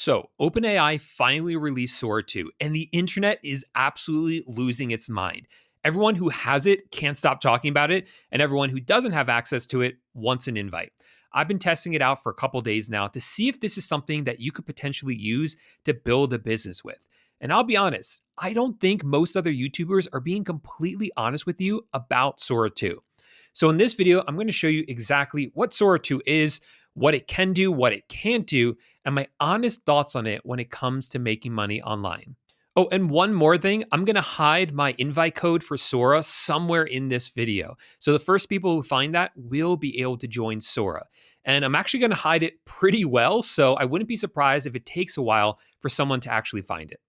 So, OpenAI finally released Sora 2, and the internet is absolutely losing its mind. Everyone who has it can't stop talking about it, and everyone who doesn't have access to it wants an invite. I've been testing it out for a couple days now to see if this is something that you could potentially use to build a business with. And I'll be honest, I don't think most other YouTubers are being completely honest with you about Sora 2. So in this video, I'm going to show you exactly what Sora 2 is, what it can do, what it can't do, and my honest thoughts on it when it comes to making money online. Oh, and one more thing, I'm going to hide my invite code for Sora somewhere in this video. So the first people who find that will be able to join Sora. And I'm actually going to hide it pretty well, so I wouldn't be surprised if it takes a while for someone to actually find it.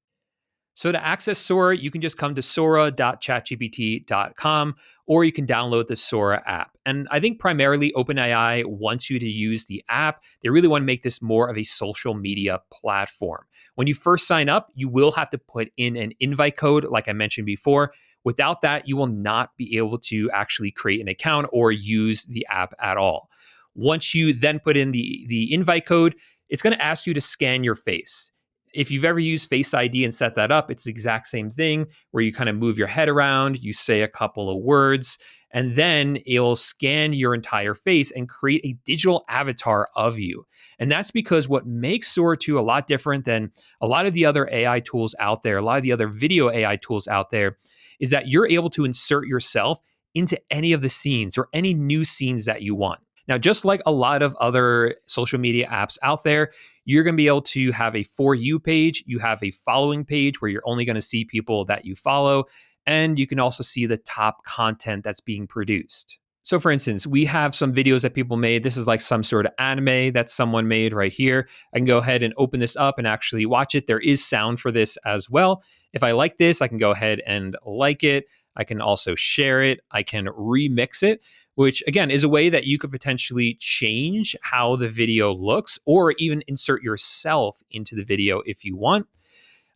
So to access Sora, you can just come to sora.chatgpt.com, or you can download the Sora app. And I think primarily OpenAI wants you to use the app. They really want to make this more of a social media platform. When you first sign up, you will have to put in an invite code, like I mentioned before. Without that, you will not be able to actually create an account or use the app at all. Once you then put in the invite code, it's going to ask you to scan your face. If you've ever used Face ID and set that up, it's the exact same thing where you kind of move your head around, you say a couple of words, and then it'll scan your entire face and create a digital avatar of you. And that's because what makes Sora 2 a lot different than a lot of the other AI tools out there, a lot of the other video AI tools out there, is that you're able to insert yourself into any of the scenes or any new scenes that you want. Now, just like a lot of other social media apps out there, you're going to be able to have a For You page. You have a following page where you're only going to see people that you follow. And you can also see the top content that's being produced. So for instance, we have some videos that people made. This is like some sort of anime that someone made right here. I can go ahead and open this up and actually watch it. There is sound for this as well. If I like this, I can go ahead and like it. I can also share it. I can remix it, which again is a way that you could potentially change how the video looks or even insert yourself into the video if you want.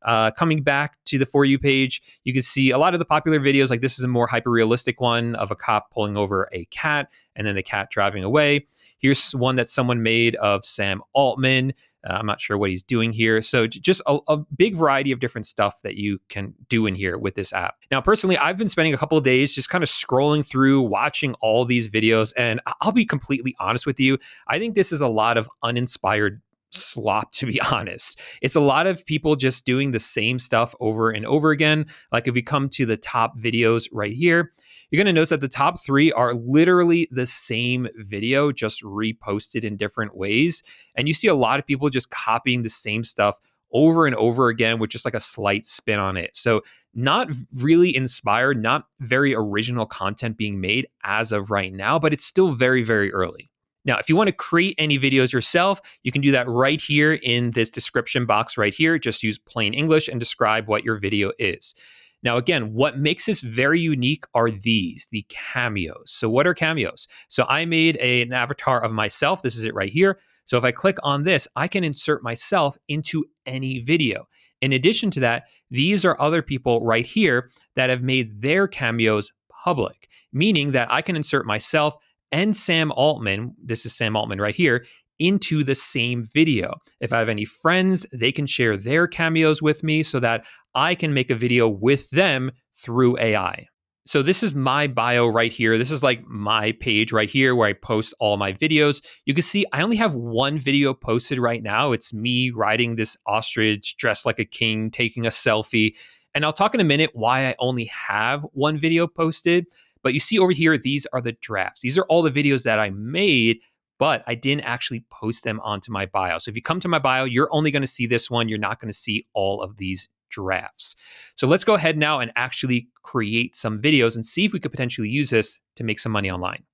Coming back to the For You page, you can see a lot of the popular videos. Like this is a more hyper-realistic one of a cop pulling over a cat and then the cat driving away. Here's one that someone made of Sam Altman. I'm not sure what he's doing here. So just a big variety of different stuff that you can do in here with this app. Now, personally, I've been spending a couple of days just kind of scrolling through, watching all these videos. And I'll be completely honest with you. I think this is a lot of uninspired slop, to be honest. It's a lot of people just doing the same stuff over and over again. Like if we come to the top videos right here, you're going to notice that the top 3 are literally the same video, just reposted in different ways. And you see a lot of people just copying the same stuff over and over again with just like a slight spin on it. So not really inspired, not very original content being made as of right now, but it's still very, very early. Now, if you want to create any videos yourself, you can do that right here in this description box right here. Just use plain English and describe what your video is. Now, again, what makes this very unique are the cameos. So what are cameos? So I made an avatar of myself. This is it right here. So if I click on this, I can insert myself into any video. In addition to that, these are other people right here that have made their cameos public, meaning that I can insert myself and Sam Altman, this is Sam Altman right here, into the same video. If I have any friends, they can share their cameos with me so that I can make a video with them through AI. So this is my bio right here. This is like my page right here where I post all my videos. You can see I only have one video posted right now. It's me riding this ostrich dressed like a king, taking a selfie. And I'll talk in a minute why I only have one video posted. But you see over here, these are the drafts. These are all the videos that I made, but I didn't actually post them onto my bio. So if you come to my bio, you're only going to see this one. You're not going to see all of these drafts. So let's go ahead now and actually create some videos and see if we could potentially use this to make some money online.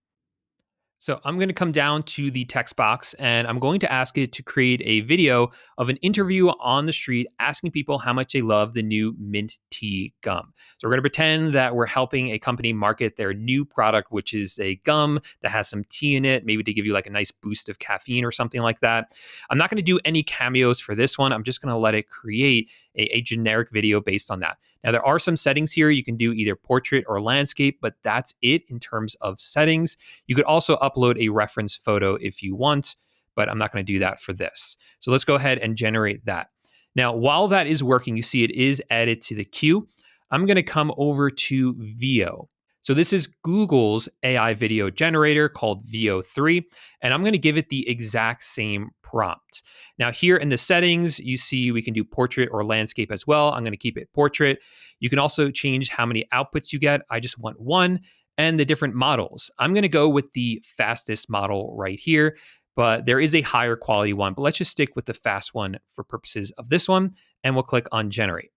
So I'm going to come down to the text box and I'm going to ask it to create a video of an interview on the street asking people how much they love the new mint tea gum. So we're going to pretend that we're helping a company market their new product, which is a gum that has some tea in it, maybe to give you like a nice boost of caffeine or something like that. I'm not going to do any cameos for this one. I'm just going to let it create a generic video based on that. Now, there are some settings here. You can do either portrait or landscape, but that's it in terms of settings. You could also upload a reference photo if you want. but I'm not going to do that for this. So let's go ahead and generate that. Now, while that is working, you see it is added to the queue. I'm going to come over to Veo. So this is Google's AI video generator called Veo3, and I'm going to give it the exact same prompt. Now here in the settings, you see we can do portrait or landscape as well. I'm going to keep it portrait. You can also change how many outputs you get. I just want one, and the different models. I'm going to go with the fastest model right here, but there is a higher quality one, but let's just stick with the fast one for purposes of this one, and we'll click on generate.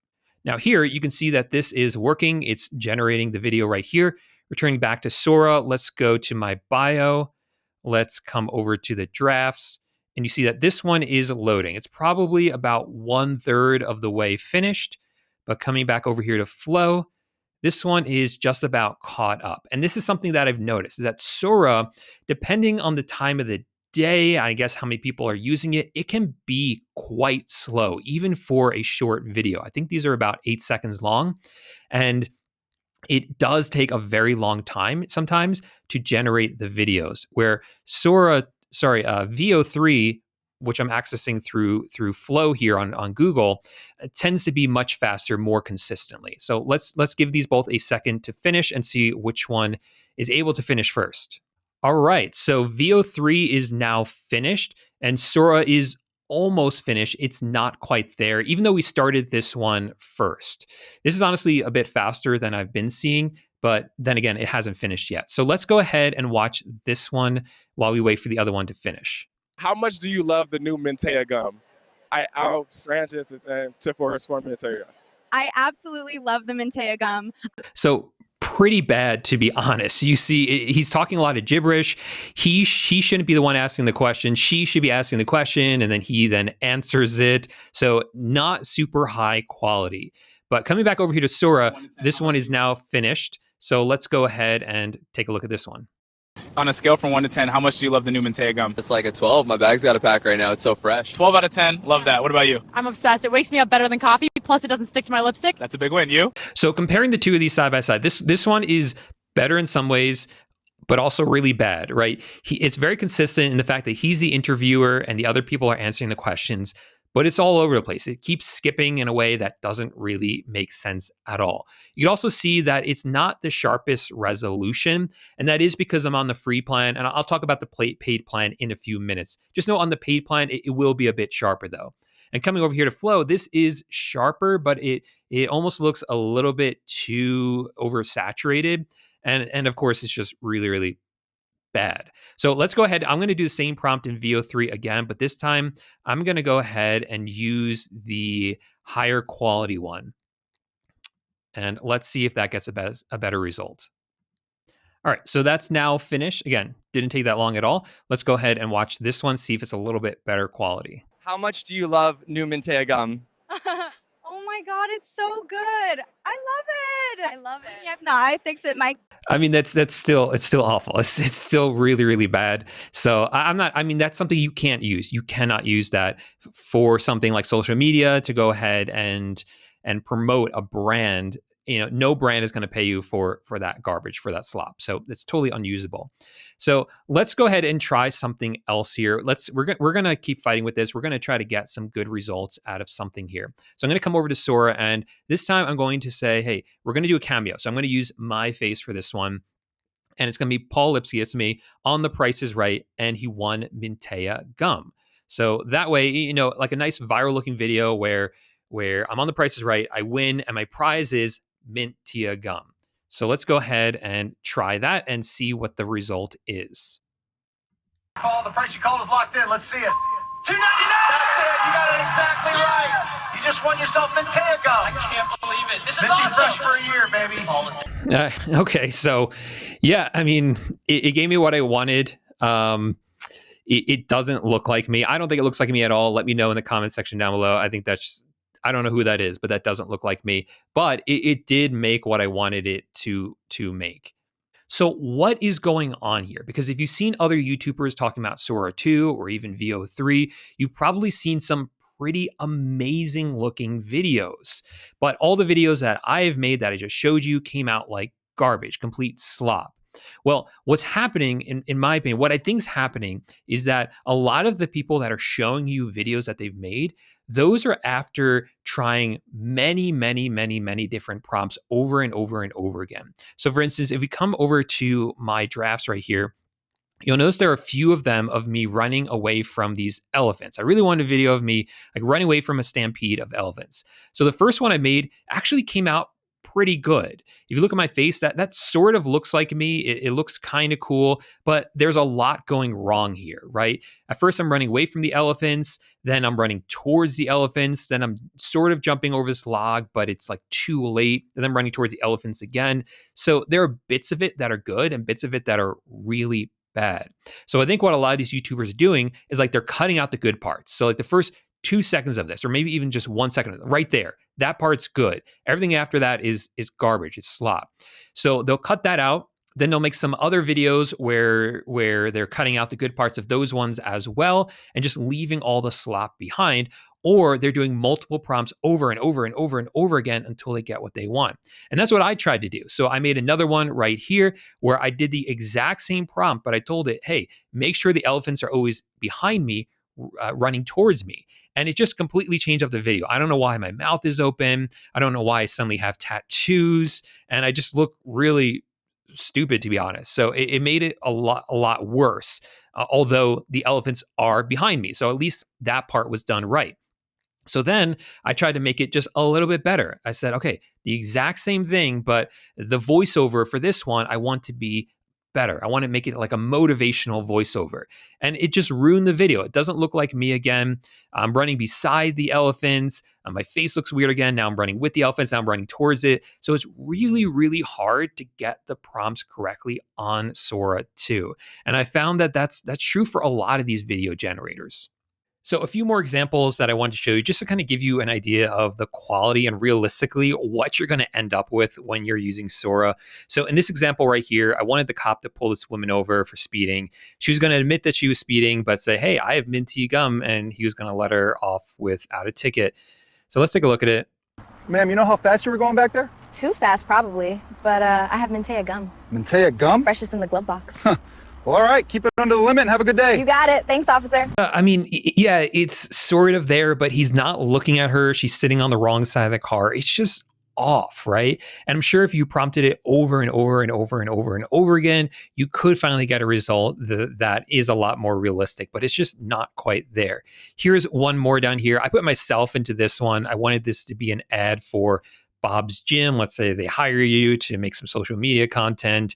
Now here, you can see that this is working. It's generating the video right here. Returning back to Sora, let's go to my bio. Let's come over to the drafts. And you see that this one is loading. It's probably about 1/3 of the way finished. But coming back over here to Flow, this one is just about caught up. And this is something that I've noticed, is that Sora, depending on the time of the day, I guess how many people are using it, it can be quite slow, even for a short video. I think these are about 8 seconds long. And it does take a very long time sometimes to generate the videos, where Veo3, which I'm accessing through Flow here on Google, tends to be much faster, more consistently. So let's give these both a second to finish and see which one is able to finish first. All right, so Veo3 is now finished, and Sora is almost finished. It's not quite there, even though we started this one first. This is honestly a bit faster than I've been seeing, but then again, it hasn't finished yet. So let's go ahead and watch this one while we wait for the other one to finish. How much do you love the new Mentea gum? I'll strange this to for Mentea. I absolutely love the Mentea gum. So pretty bad, to be honest. You see, he's talking a lot of gibberish. He shouldn't be the one asking the question. She should be asking the question, and then he then answers it. So not super high quality. But coming back over here to Sora, this one is now finished. So let's go ahead and take a look at this one. On a scale from 1 to 10, how much do you love the new Mentea gum? It's like a 12. My bag's got a pack right now. It's so fresh. 12 out of 10. Love that. What about you? I'm obsessed. It wakes me up better than coffee. Plus, it doesn't stick to my lipstick. That's a big win. You? So comparing the two of these side by side, this one is better in some ways, but also really bad, right? It's very consistent in the fact that he's the interviewer and the other people are answering the questions, but it's all over the place. It keeps skipping in a way that doesn't really make sense at all. You can also see that it's not the sharpest resolution, and that is because I'm on the free plan, and I'll talk about the paid plan in a few minutes. Just know on the paid plan, it will be a bit sharper though. And coming over here to Flow, this is sharper, but it almost looks a little bit too oversaturated. And of course, it's just really, really bad. So let's go ahead. I'm going to do the same prompt in Veo3 again, but this time I'm going to go ahead and use the higher quality one. And let's see if that gets a better result. All right, so that's now finished. Again, didn't take that long at all. Let's go ahead and watch this one, see if it's a little bit better quality. How much do you love new Mentea gum? Oh my God, it's so good. I love it. I love it. Yep, no, I fix it, Mike. I mean, it's still awful. It's still really, really bad. So that's something you can't use. You cannot use that for something like social media to go ahead and promote a brand. No brand is going to pay you for that garbage, for that slop. So it's totally unusable. So let's go ahead and try something else here. We're going to keep fighting with this. We're going to try to get some good results out of something here. So I'm going to come over to Sora, and this time I'm going to say, hey, we're going to do a cameo. So I'm going to use my face for this one. And it's going to be Paul Lipsky, it's me, on The Price is Right, and he won Mentea gum. So that way, like a nice viral looking video where I'm on The Price is Right, I win, and my prize is Mentea gum. So let's go ahead and try that and see what the result is. Paul, the price you called is locked in. Let's see it. $2.99. That's it. You got it exactly right. You just won yourself Mentea gum. I can't believe it. This is Minty awesome. fresh for a year, baby. Okay, so yeah, I mean, it gave me what I wanted. It doesn't look like me. I don't think it looks like me at all. Let me know in the comment section down below. I think I don't know who that is, but that doesn't look like me. But it did make what I wanted it to make. So what is going on here? Because if you've seen other YouTubers talking about Sora 2 or even Veo3, you've probably seen some pretty amazing looking videos. But all the videos that I've made that I just showed you came out like garbage, complete slop. Well, what's happening, in my opinion, what I think is happening is that a lot of the people that are showing you videos that they've made, those are after trying many, many, many, many different prompts over and over and over again. So, for instance, if we come over to my drafts right here, you'll notice there are a few of them of me running away from these elephants. I really wanted a video of me like running away from a stampede of elephants. So the first one I made actually came out pretty good. If you look at my face, that sort of looks like me. It looks kind of cool, but there's a lot going wrong here, right? At first, I'm running away from the elephants. Then I'm running towards the elephants. Then I'm sort of jumping over this log, but it's like too late. Then I'm running towards the elephants again. So there are bits of it that are good and bits of it that are really bad. So I think what a lot of these YouTubers are doing is like they're cutting out the good parts. So like the first 2 seconds of this, or maybe even just 1 second of it, right there, that part's good. Everything after that is garbage. It's slop. So they'll cut that out. Then they'll make some other videos where they're cutting out the good parts of those ones as well and just leaving all the slop behind. Or they're doing multiple prompts over and over and over and over again until they get what they want. And that's what I tried to do. So I made another one right here where I did the exact same prompt, but I told it, hey, make sure the elephants are always behind me, running towards me. And it just completely changed up the video. I don't know why my mouth is open. I don't know why I suddenly have tattoos. And I just look really stupid, to be honest. So it made it a lot worse, although the elephants are behind me. So at least that part was done right. So then I tried to make it just a little bit better. I said, okay, the exact same thing, but the voiceover for this one, I want to be better. I want to make it like a motivational voiceover. And it just ruined the video. It doesn't look like me again. I'm running beside the elephants. My face looks weird again. Now I'm running with the elephants. Now I'm running towards it. So it's really, really hard to get the prompts correctly on Sora 2. And I found that that's true for a lot of these video generators. So a few more examples that I wanted to show you just to kind of give you an idea of the quality and realistically what you're going to end up with when you're using Sora. So in this example right here, I wanted the cop to pull this woman over for speeding. She was going to admit that she was speeding, but say, hey, I have minty gum, and he was going to let her off without a ticket. So let's take a look at it. Ma'am, you know how fast you were going back there? Too fast, probably, but I have Mintea gum. Mintea gum? Freshest in the glove box. Well, all right, keep it under the limit and have a good day. You got it. Thanks, officer. I mean, yeah, it's sort of there, but he's not looking at her. She's sitting on the wrong side of the car. It's just off, right? And I'm sure if you prompted it over and over and over and over and over again, you could finally get a result that is a lot more realistic, but it's just not quite there. Here's one more down here. I put myself into this one. I wanted this to be an ad for Bob's Gym. Let's say they hire you to make some social media content.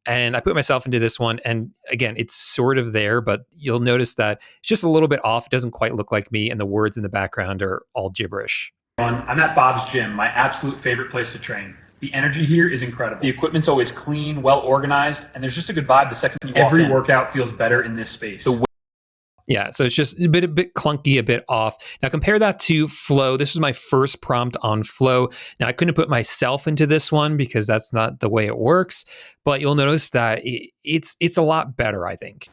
And I put myself into this one. And again, it's sort of there, but you'll notice that it's just a little bit off. It doesn't quite look like me. And the words in the background are all gibberish. I'm at Bob's Gym, my absolute favorite place to train. The energy here is incredible. The equipment's always clean, well organized, and there's just a good vibe the second you walk in. Every workout feels better in this space. Yeah, so it's just a bit clunky, a bit off. Now compare that to Flow. This was my first prompt on Flow. Now I couldn't put myself into this one because that's not the way it works, but you'll notice that it's a lot better, I think.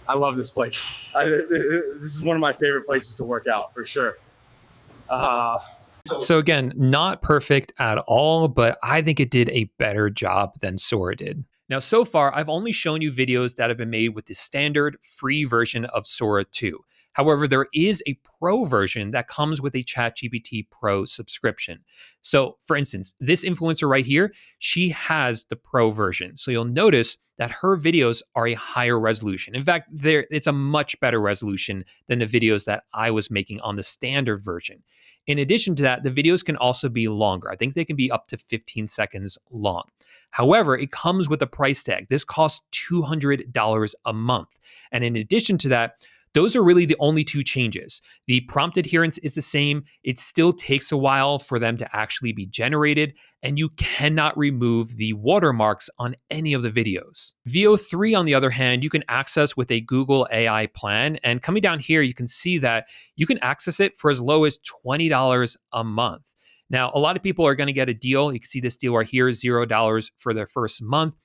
I love this place. This is one of my favorite places to work out, for sure. So again, not perfect at all, but I think it did a better job than Sora did. Now, so far, I've only shown you videos that have been made with the standard free version of Sora 2. However, there is a pro version that comes with a ChatGPT Pro subscription. So, for instance, this influencer right here, she has the pro version. So you'll notice that her videos are a higher resolution. In fact, it's a much better resolution than the videos that I was making on the standard version. In addition to that, the videos can also be longer. I think they can be up to 15 seconds long. However, it comes with a price tag. This costs $200 a month. And in addition to that, those are really the only two changes. The prompt adherence is the same. It still takes a while for them to actually be generated, and you cannot remove the watermarks on any of the videos. VO3, on the other hand, you can access with a Google AI plan. And coming down here, you can see that you can access it for as low as $20 a month. Now, a lot of people are going to get a deal. You can see this deal right here, $0 for their first month.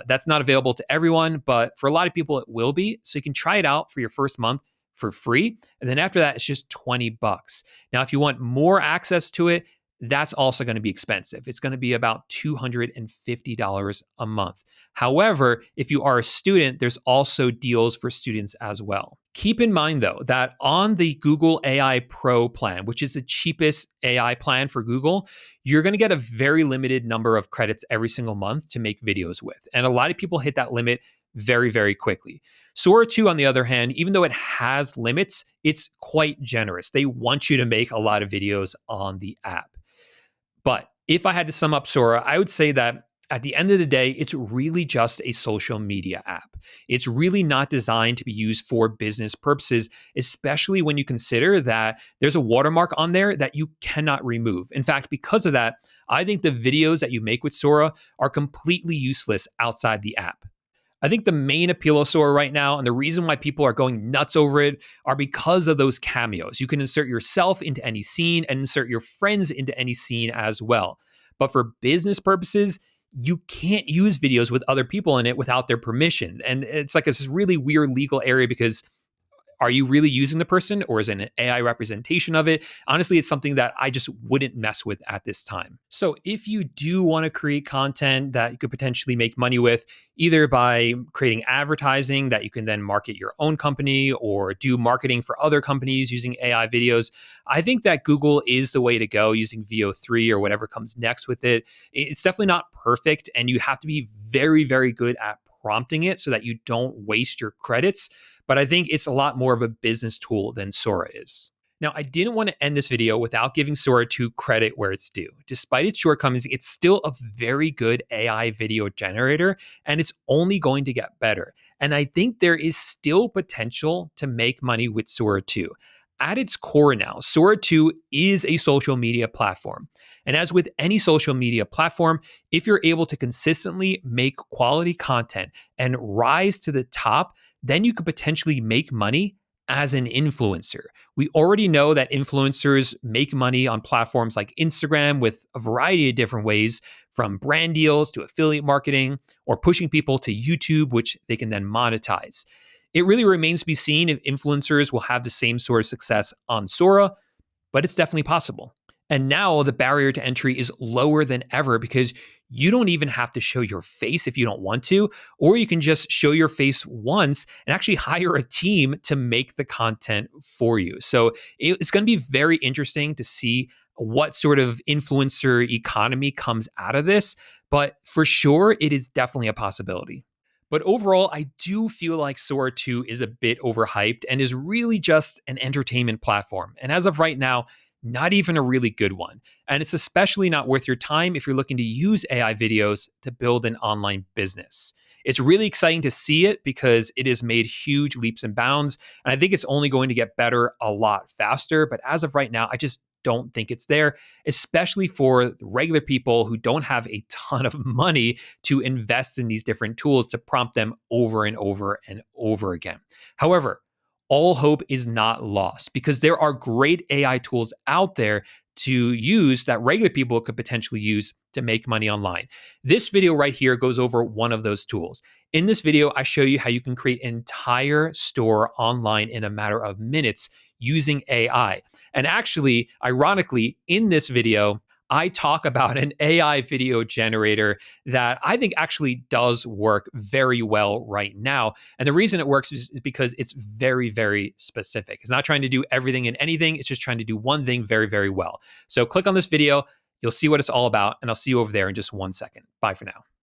That's not available to everyone, but for a lot of people, it will be. So you can try it out for your first month for free. And then after that, it's just $20. Now, if you want more access to it, that's also going to be expensive. It's going to be about $250 a month. However, if you are a student, there's also deals for students as well. Keep in mind, though, that on the Google AI Pro plan, which is the cheapest AI plan for Google, you're going to get a very limited number of credits every single month to make videos with. And a lot of people hit that limit very, very quickly. Sora 2, on the other hand, even though it has limits, it's quite generous. They want you to make a lot of videos on the app. But if I had to sum up Sora, I would say that at the end of the day, it's really just a social media app. It's really not designed to be used for business purposes, especially when you consider that there's a watermark on there that you cannot remove. In fact, because of that, I think the videos that you make with Sora are completely useless outside the app. I think the main appeal of Sora right now, and the reason why people are going nuts over it, are because of those cameos. You can insert yourself into any scene and insert your friends into any scene as well. But for business purposes, you can't use videos with other people in it without their permission. And it's like this really weird legal area because are you really using the person or is it an AI representation of it? Honestly, it's something that I just wouldn't mess with at this time. So if you do want to create content that you could potentially make money with, either by creating advertising that you can then market your own company or do marketing for other companies using AI videos, I think that Google is the way to go using VO3 or whatever comes next with it. It's definitely not perfect and you have to be very, very good at prompting it so that you don't waste your credits. But I think it's a lot more of a business tool than Sora is. Now, I didn't want to end this video without giving Sora 2 credit where it's due. Despite its shortcomings, it's still a very good AI video generator, and it's only going to get better. And I think there is still potential to make money with Sora 2. At its core now, Sora 2 is a social media platform. And as with any social media platform, if you're able to consistently make quality content and rise to the top, then you could potentially make money as an influencer. We already know that influencers make money on platforms like Instagram with a variety of different ways, from brand deals to affiliate marketing or pushing people to YouTube, which they can then monetize. It really remains to be seen if influencers will have the same sort of success on Sora, but it's definitely possible. And now the barrier to entry is lower than ever because you don't even have to show your face if you don't want to, or you can just show your face once and actually hire a team to make the content for you. So it's going to be very interesting to see what sort of influencer economy comes out of this, but for sure, it is definitely a possibility. But overall, I do feel like Sora 2 is a bit overhyped and is really just an entertainment platform. And as of right now, not even a really good one. And it's especially not worth your time if you're looking to use AI videos to build an online business. It's really exciting to see it because it has made huge leaps and bounds. And I think it's only going to get better a lot faster. But as of right now, I just don't think it's there, especially for the regular people who don't have a ton of money to invest in these different tools to prompt them over and over and over again. However, all hope is not lost because there are great AI tools out there to use that regular people could potentially use to make money online. This video right here goes over one of those tools. In this video, I show you how you can create an entire store online in a matter of minutes using AI. And actually, ironically, in this video, I talk about an AI video generator that I think actually does work very well right now. And the reason it works is because it's very, very specific. It's not trying to do everything and anything. It's just trying to do one thing very, very well. So click on this video. You'll see what it's all about. And I'll see you over there in just 1 second. Bye for now.